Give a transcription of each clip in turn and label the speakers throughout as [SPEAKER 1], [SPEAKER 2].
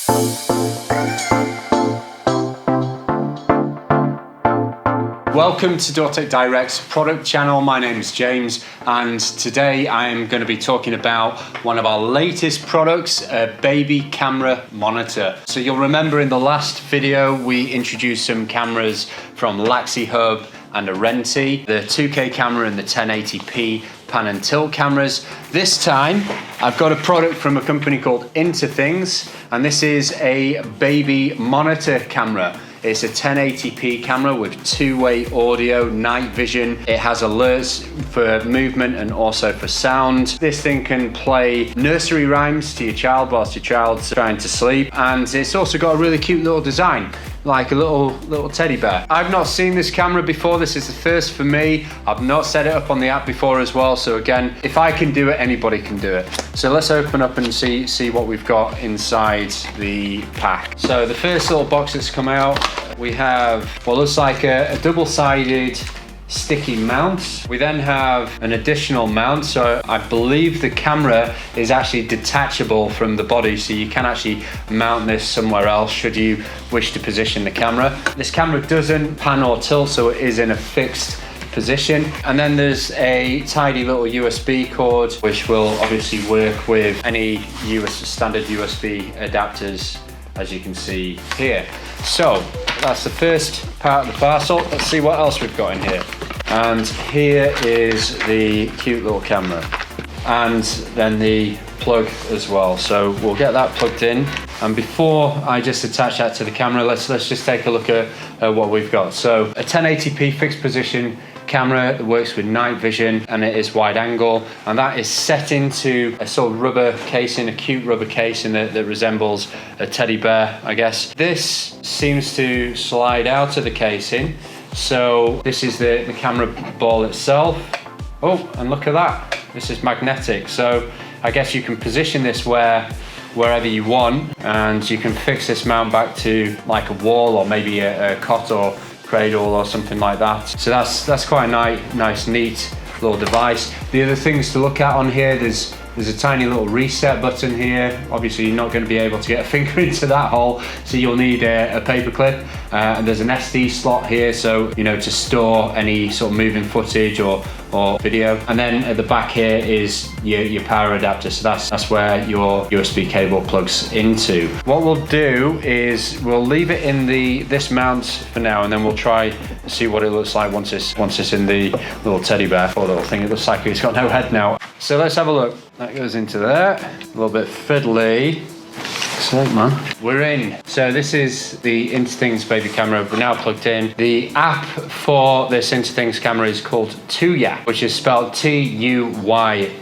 [SPEAKER 1] Welcome to Dortech Direct's product channel. My name is James, and today I am going to be talking about one of our latest products, a baby camera monitor. So you'll remember in the last video we introduced some cameras from Laxi Hub and Arenti, the 2K camera and the 1080p pan and tilt cameras. This time I've got a product from a company called Interthings, and this is a baby monitor camera. It's a 1080p camera with two-way audio, night vision. It has alerts for movement and also for sound. This thing can play nursery rhymes to your child whilst your child's trying to sleep. And it's also got a really cute little design, like a little teddy bear. I've not seen this camera before. This is the first for me. I've not set it up on the app before as well. So again, if I can do it, anybody can do it. So let's open up and see what we've got inside the pack. So the first little box that's come out, we have what looks like a double-sided sticky mount. We then have an additional mount, so I believe the camera is actually detachable from the body, so you can actually mount this somewhere else should you wish to position the camera. This camera doesn't pan or tilt, so it is in a fixed position. And then there's a tidy little USB cord, which will obviously work with any standard USB adapters, as you can see here. So that's the first part of the parcel. Let's see what else we've got in here. And here is the cute little camera, and then the plug as well. So we'll get that plugged in. And before I just attach that to the camera, let's just take a look at what we've got. So a 1080p fixed position camera that works with night vision, and it is wide angle, and that is set into a sort of rubber casing, a cute rubber casing that resembles a teddy bear, I guess. This seems to slide out of the casing, so this is the camera ball itself. Oh, and look at that, this is magnetic, so I guess you can position this wherever you want, and you can fix this mount back to like a wall or maybe a cot or cradle or something like that. So that's quite a nice, neat little device. The other things to look at on here, there's a tiny little reset button here. Obviously you're not going to be able to get a finger into that hole, so you'll need a paper clip. And there's an SD slot here, so to store any sort of moving footage or video. And then at the back here is your power adapter, so that's where your USB cable plugs into. What we'll do is we'll leave it in this mount for now, and then we'll try to see what it looks like once it's in the little teddy bear or little thing. It looks like it's got no head now. So let's have a look. That goes into there. A little bit fiddly. Sick, man. We're in. So this is the Interthings baby camera. We're now plugged in. The app for this Interthings camera is called Tuya, which is spelled T-U-Y-A.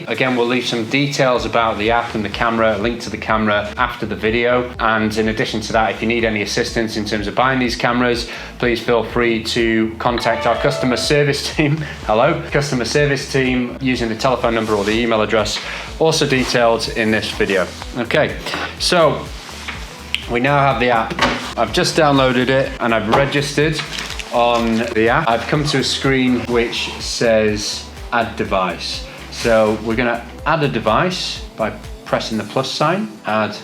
[SPEAKER 1] Again, we'll leave some details about the app and the camera, a link to the camera after the video. And in addition to that, if you need any assistance in terms of buying these cameras, please feel free to contact our customer service team. Hello, customer service team, using the telephone number or the email address, also detailed in this video. Okay, so we now have the app. I've just downloaded it and I've registered on the app. I've come to a screen which says add device. So we're going to add a device by pressing the plus sign, add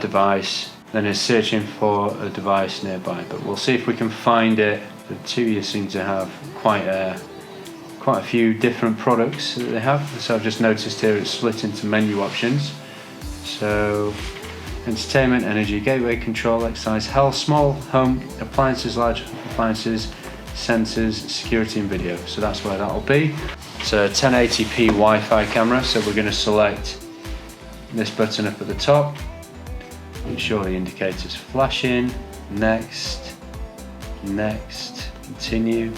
[SPEAKER 1] device, then it's searching for a device nearby, but we'll see if we can find it. The Tuya seem to have quite a few different products that they have. So I've just noticed here it's split into menu options. So entertainment, energy, gateway control, exercise, health, small home appliances, large appliances, sensors, security and video. So that's where that'll be. It's a 1080p Wi-Fi camera, so we're going to select this button up at the top. Ensure the indicator's flashing. Next, continue.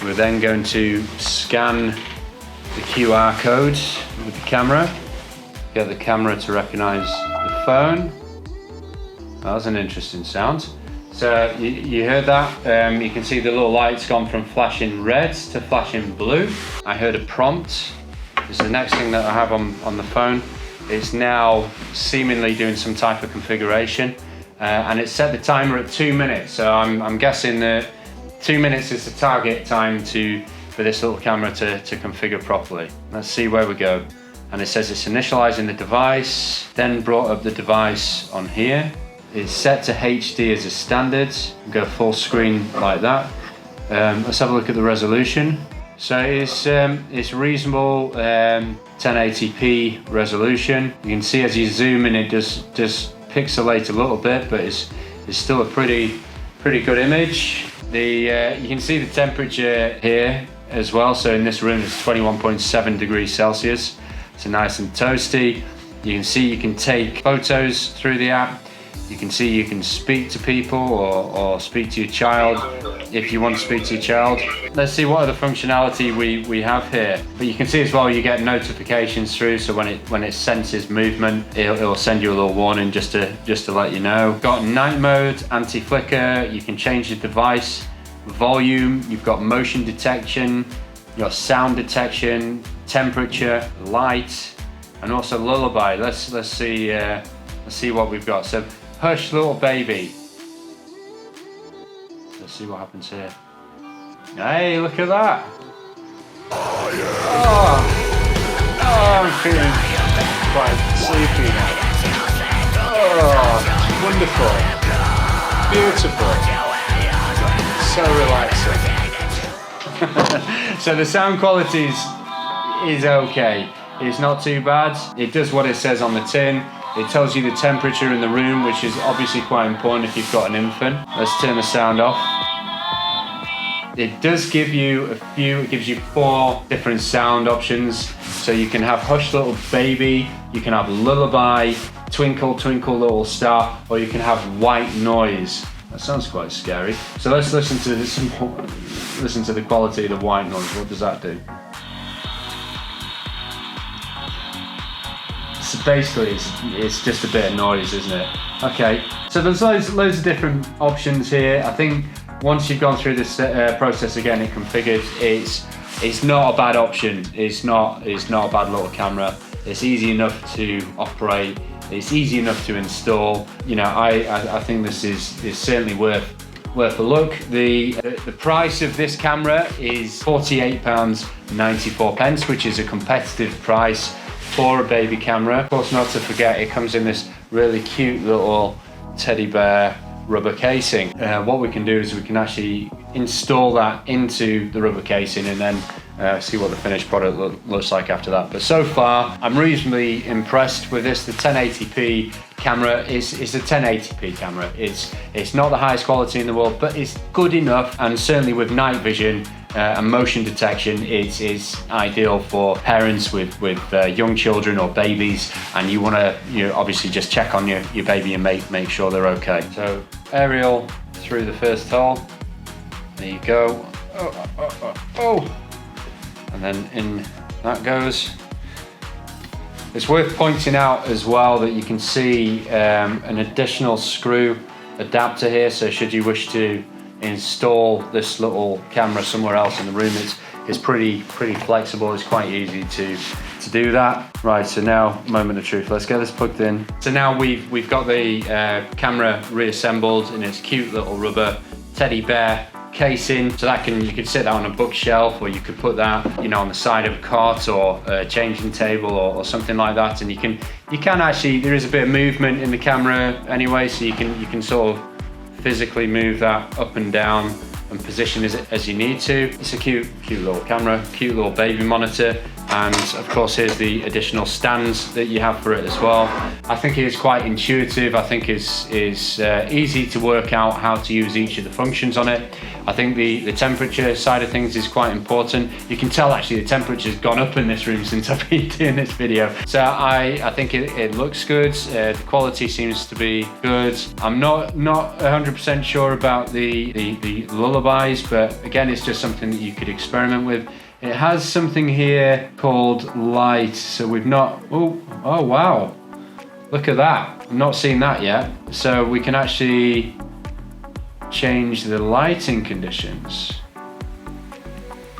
[SPEAKER 1] We're then going to scan the QR code with the camera. Get the camera to recognize the phone. That was an interesting sound. So you heard that. You can see the little light's gone from flashing red to flashing blue. I heard a prompt. This is the next thing that I have on the phone. It's now seemingly doing some type of configuration, and it's set the timer at 2 minutes. So I'm guessing that 2 minutes is the target time for this little camera to configure properly. Let's see where we go. and it says it's initializing the device, then brought up the device on here. It's set to HD as a standard. Go full screen like that. Let's have a look at the resolution. So it's reasonable 1080p resolution. You can see as you zoom in, it does pixelate a little bit, but it's still a pretty good image. You can see the temperature here as well. So in this room it's 21.7 degrees Celsius. It's nice and toasty. You can see you can take photos through the app. You can see you can speak to people or speak to your child if you want to speak to your child. Let's see what other functionality we have here. But you can see as well you get notifications through, so when it senses movement, it'll send you a little warning just to let you know. Got night mode, anti-flicker, you can change the device volume, you've got motion detection, you've got sound detection, temperature, light, and also lullaby. Let's see what we've got. So hush little baby. Let's see what happens here. Hey, look at that. Oh, I'm feeling quite sleepy now. Oh, wonderful. Beautiful. So relaxing. So the sound quality is okay. It's not too bad. It does what it says on the tin. It tells you the temperature in the room, which is obviously quite important if you've got an infant. Let's turn the sound off. It does give you it gives you 4 different sound options. So you can have hush little baby, you can have lullaby, twinkle twinkle little star, or you can have white noise. That sounds quite scary. So let's listen to this more. Listen to the quality of the white noise. What does that do? So basically it's just a bit of noise, isn't it? Okay, so there's loads of different options here. I think once you've gone through this process again, it configured, it's not a bad option. It's not a bad little camera. It's easy enough to operate. It's easy enough to install. You know, I think this is certainly worth a look. The price of this camera is £48.94, which is a competitive price for a baby camera. Of course, not to forget, it comes in this really cute little teddy bear rubber casing. What we can do is we can actually install that into the rubber casing and then see what the finished product looks like after that. But so far, I'm reasonably impressed with this. The 1080p camera is a 1080p camera. It's not the highest quality in the world, but it's good enough, and certainly with night vision and motion detection, it's ideal for parents with young children or babies, and you want to obviously just check on your baby and make sure they're okay. So aerial through the first hole. There you go. Oh. And then in that goes. It's worth pointing out as well that you can see an additional screw adapter here, so should you wish to install this little camera somewhere else in the room, it's pretty flexible. It's quite easy to do that. Right, so now moment of truth. Let's get this plugged in. So now we've got the camera reassembled in its cute little rubber teddy bear casing. So that you could sit that on a bookshelf, or you could put that on the side of a cot or a changing table or something like that. And you can actually, there is a bit of movement in the camera anyway, so you can sort of physically move that up and down and position as you need to. It's a cute little camera, cute little baby monitor, and of course here's the additional stands that you have for it as well. I think it is quite intuitive. I think it's easy to work out how to use each of the functions on it. I think the temperature side of things is quite important. You can tell actually the temperature's gone up in this room since I've been doing this video. So I think it looks good. The quality seems to be good. I'm not 100% sure about the lullabies, but again, it's just something that you could experiment with. It has something here called light. So we've not, oh wow. Look at that. I've not seen that yet. So we can actually change the lighting conditions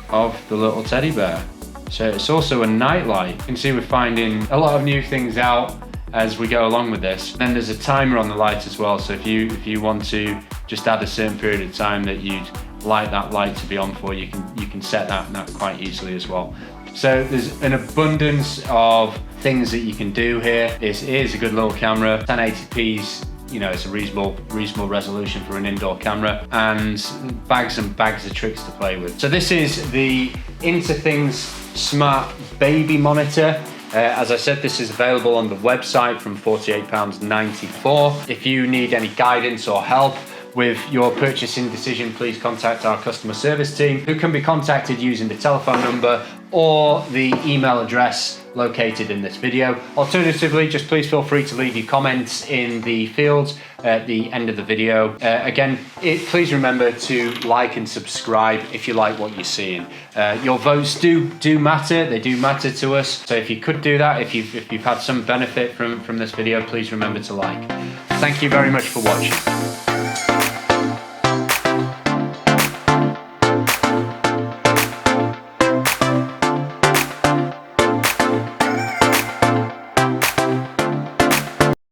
[SPEAKER 1] of the little teddy bear. So it's also a night light. You can see we're finding a lot of new things out as we go along with this. Then there's a timer on the light as well. So if you want to just add a certain period of time that you'd like that light to be on for, you can set that quite easily as well. So there's an abundance of things that you can do here. It is a good little camera. 1080p's, you know, it's a reasonable resolution for an indoor camera, and bags and bags of tricks to play with. So this is the Interthings Smart Baby Monitor. As I said, this is available on the website from £48.94. If you need any guidance or help with your purchasing decision, please contact our customer service team, who can be contacted using the telephone number or the email address located in this video. Alternatively, just please feel free to leave your comments in the fields at the end of the video. Again, please remember to like and subscribe if you like what you're seeing. Your votes do matter. They do matter to us. So if you could do that, if you've had some benefit from this video, please remember to like. Thank you very much for watching.